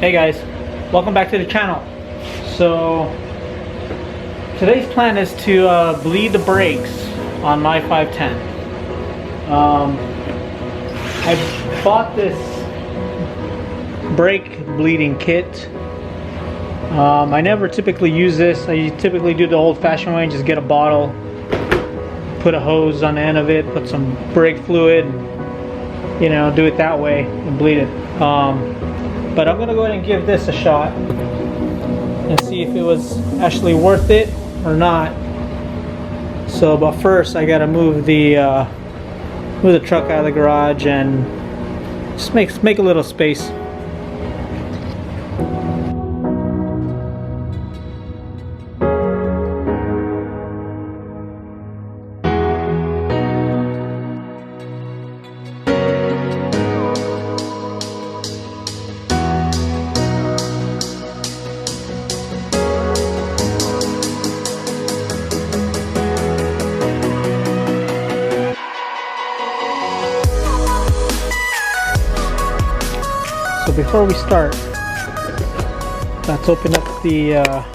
Hey guys, welcome back to the channel. So today's plan is to bleed the brakes on my 510. I bought this brake bleeding kit. I never typically use this. I typically do the old-fashioned way and just get a bottle, put a hose on the end of it, put some brake fluid, you know, do it that way and bleed it. But I'm gonna go ahead and give this a shot and see if it was actually worth it or not. So, but first I gotta move the truck out of the garage and just make a little space. So before we start, let's open up the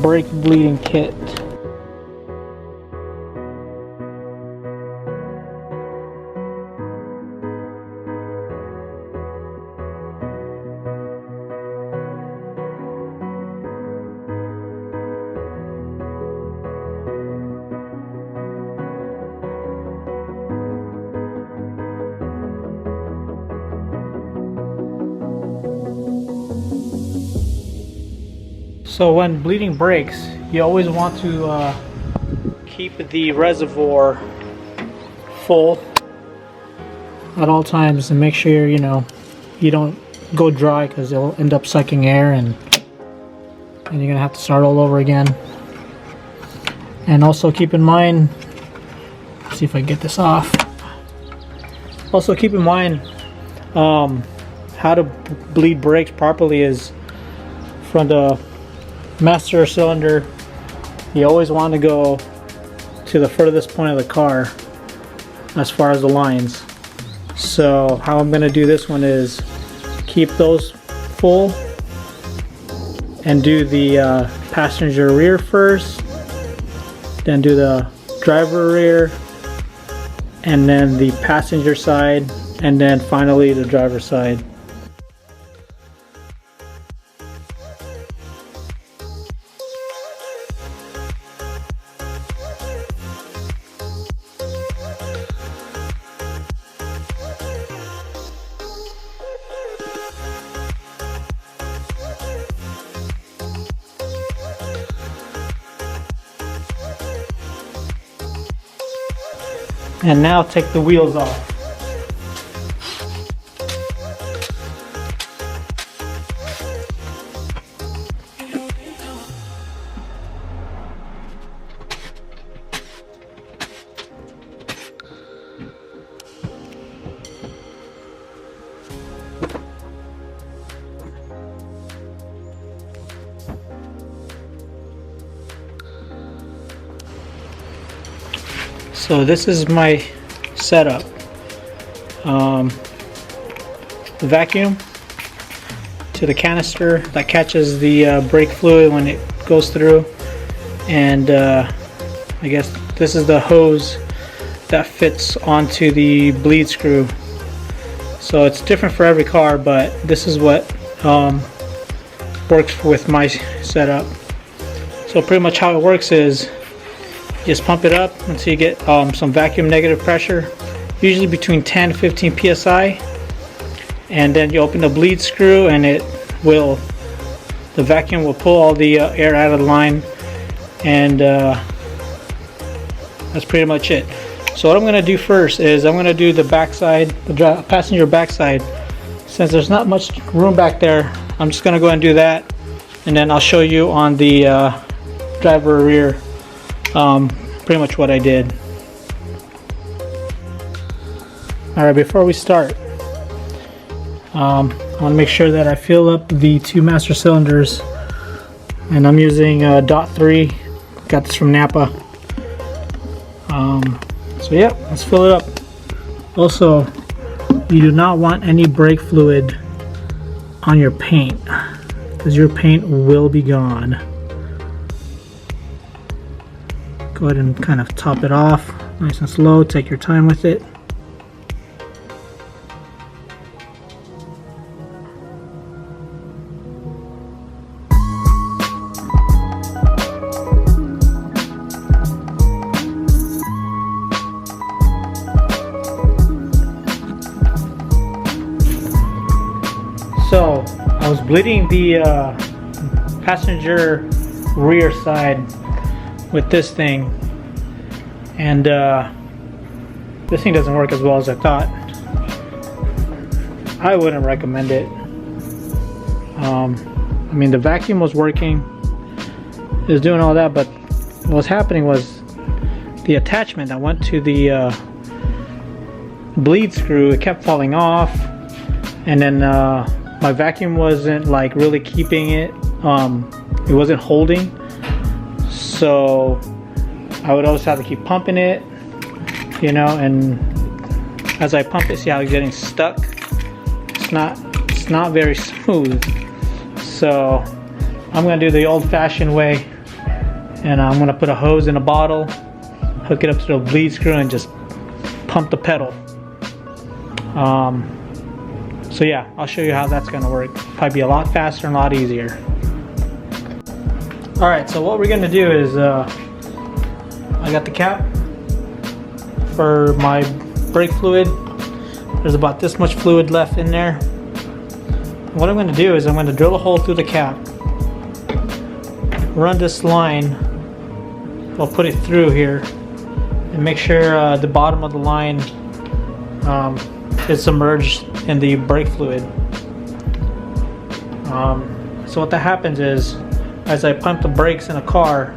brake bleeding kit. So when bleeding brakes, you always want to keep the reservoir full at all times and make sure you don't go dry, because it'll end up sucking air and you're gonna have to start all over again. And also keep in mind, let's see if I can get this off. Also keep in mind how to bleed brakes properly is from the master cylinder. You always want to go to the furthest point of the car as far as the lines. So how I'm going to do this one is keep those full and do the passenger rear first, then do the driver rear, and then the passenger side, and then finally the driver side. And now take the wheels off. So this is my setup. The vacuum to the canister that catches the brake fluid when it goes through, and I guess this is the hose that fits onto the bleed screw. So it's different for every car, but this is what works with my setup. So pretty much how it works is just pump it up until you get some vacuum negative pressure, usually between 10 to 15 psi, and then you open the bleed screw and the vacuum will pull all the air out of the line, and that's pretty much it. So what I'm going to do first is I'm going to do the backside, the passenger backside. Since there's not much room back there, I'm just going to go ahead and do that, and then I'll show you on the driver rear pretty much what I did. Alright, before we start, I want to make sure that I fill up the two master cylinders, and I'm using .3, got this from Napa. So yeah, let's fill it up. Also, you do not want any brake fluid on your paint, because your paint will be gone. Go ahead and kind of top it off nice and slow. Take your time with it. So I was bleeding the passenger rear side with this thing, and this thing doesn't work as well as I thought. I wouldn't recommend it. I mean, the vacuum was working, it was doing all that, but what was happening was the attachment that went to the bleed screw, it kept falling off, and then my vacuum wasn't like really keeping it, it wasn't holding, so I would always have to keep pumping it, you know, and as I pump it, see how it's getting stuck? It's not very smooth. So I'm gonna do the old-fashioned way, and I'm gonna put a hose in a bottle, hook it up to the bleed screw, and just pump the pedal. So yeah, I'll show you how that's gonna work. Probably be a lot faster and a lot easier. Alright, so what we're gonna do is I got the cap for my brake fluid. There's about this much fluid left in there. What I'm gonna do is I'm gonna drill a hole through the cap, run this line, I'll put it through here, and make sure the bottom of the line is submerged in the brake fluid. So what that happens is, as I pump the brakes in a car,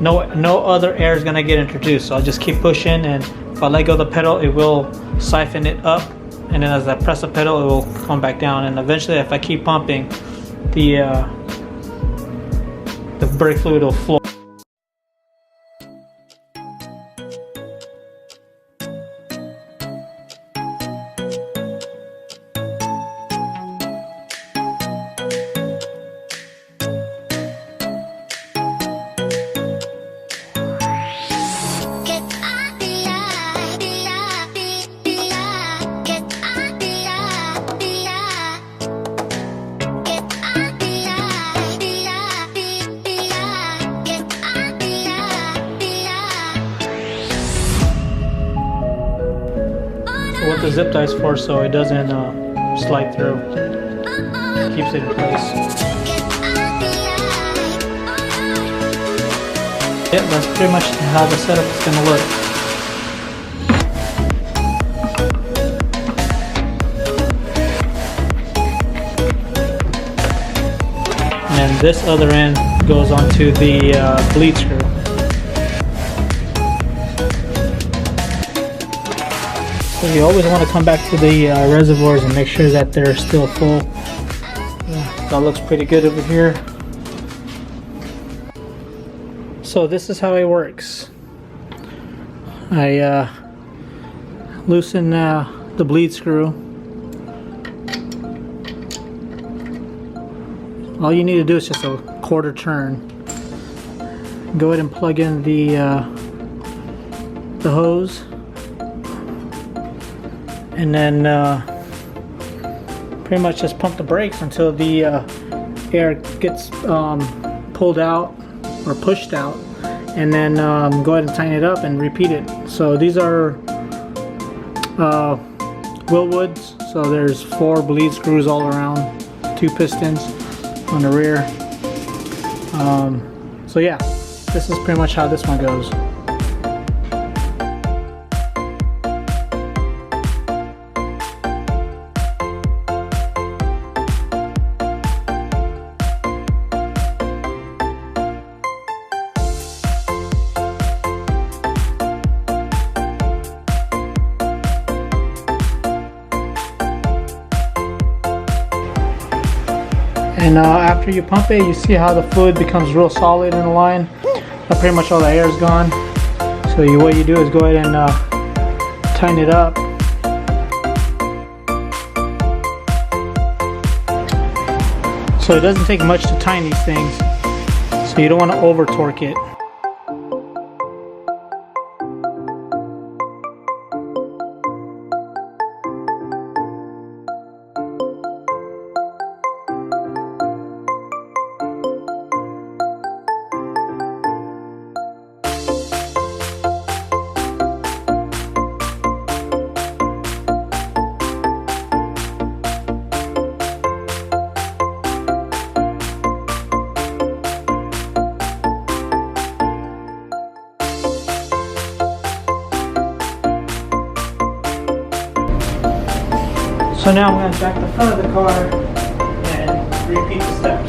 no other air is gonna get introduced. So I'll just keep pushing, and if I let go of the pedal, it will siphon it up, and then as I press the pedal, it will come back down. And eventually, if I keep pumping, the brake fluid will flow. What the zip tie is for, so it doesn't slide through. Keeps it in place. Yeah, that's pretty much how the setup is going to work. And then this other end goes onto the bleed screw. So you always want to come back to the reservoirs and make sure that they're still full. Yeah, that looks pretty good over here. So this is how it works. I loosen the bleed screw. All you need to do is just a quarter turn. Go ahead and plug in the hose. And then pretty much just pump the brakes until the air gets pulled out or pushed out, and then go ahead and tighten it up and repeat it. So these are Wilwoods, so there's 4 bleed screws all around, 2 pistons on the rear. So yeah, this is pretty much how this one goes. And after you pump it, you see how the fluid becomes real solid in the line. Now pretty much all the air is gone. So what you do is go ahead and tighten it up. So it doesn't take much to tighten these things, so you don't want to over torque it. So now I'm going to jack the front of the car and repeat the steps.